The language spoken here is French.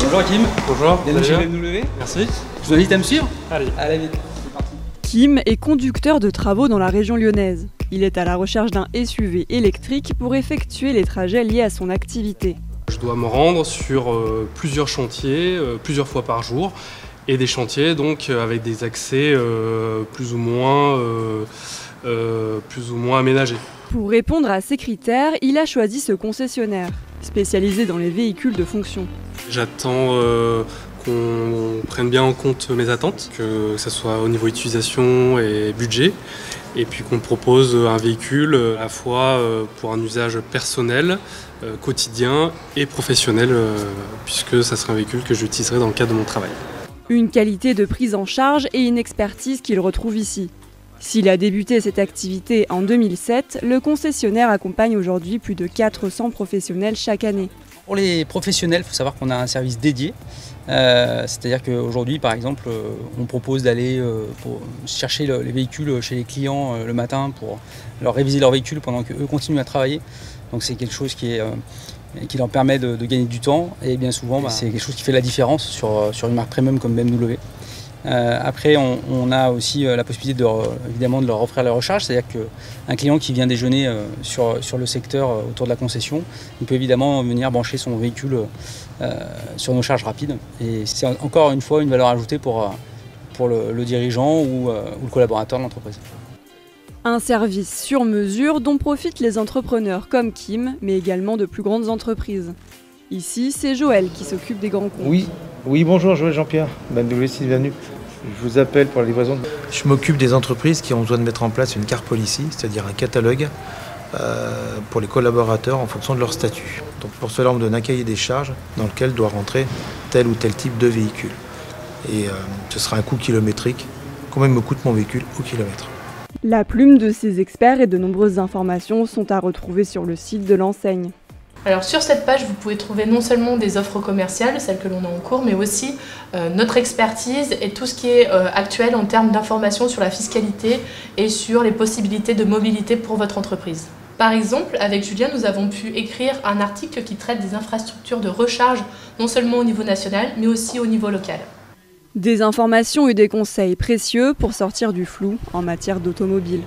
Bonjour Kim. Bonjour. Bienvenue chez BMW. Merci. Je vous invite à me suivre. Allez vite. C'est parti. Kim est conducteur de travaux dans la région lyonnaise. Il est à la recherche d'un SUV électrique pour effectuer les trajets liés à son activité. Je dois me rendre sur plusieurs chantiers, plusieurs fois par jour, et des chantiers donc avec des accès plus ou moins aménagés. Pour répondre à ces critères, il a choisi ce concessionnaire, spécialisé dans les véhicules de fonction. J'attends qu'on prenne bien en compte mes attentes, que ce soit au niveau utilisation et budget, et puis qu'on propose un véhicule à la fois pour un usage personnel, quotidien et professionnel, puisque ça sera un véhicule que j'utiliserai dans le cadre de mon travail. Une qualité de prise en charge et une expertise qu'il retrouve ici. S'il a débuté cette activité en 2007, le concessionnaire accompagne aujourd'hui plus de 400 professionnels chaque année. Pour les professionnels, il faut savoir qu'on a un service dédié. C'est-à-dire qu'aujourd'hui, par exemple, on propose d'aller chercher les véhicules chez les clients le matin pour leur réviser leur véhicule pendant qu'eux continuent à travailler. Donc c'est quelque chose qui leur permet de gagner du temps et bien souvent c'est quelque chose qui fait la différence sur une marque premium comme BMW. Après, on a aussi la possibilité évidemment de leur offrir la recharge, c'est-à-dire qu'un client qui vient déjeuner sur le secteur autour de la concession, il peut évidemment venir brancher son véhicule sur nos charges rapides. Et c'est encore une fois une valeur ajoutée pour le dirigeant ou le collaborateur de l'entreprise. Un service sur mesure dont profitent les entrepreneurs comme Kim, mais également de plus grandes entreprises. Ici, c'est Joël qui s'occupe des grands comptes. Oui, bonjour, Joël Jean-Pierre, BMW, bienvenue. Je vous appelle pour la livraison. Je m'occupe des entreprises qui ont besoin de mettre en place une car policy, c'est-à-dire un catalogue pour les collaborateurs en fonction de leur statut. Donc pour cela, on me donne un cahier des charges dans lequel doit rentrer tel ou tel type de véhicule. Et ce sera un coût kilométrique, combien me coûte mon véhicule au kilomètre. La plume de ces experts et de nombreuses informations sont à retrouver sur le site de l'enseigne. Alors sur cette page, vous pouvez trouver non seulement des offres commerciales, celles que l'on a en cours, mais aussi notre expertise et tout ce qui est actuel en termes d'informations sur la fiscalité et sur les possibilités de mobilité pour votre entreprise. Par exemple, avec Julien, nous avons pu écrire un article qui traite des infrastructures de recharge, non seulement au niveau national, mais aussi au niveau local. Des informations et des conseils précieux pour sortir du flou en matière d'automobile.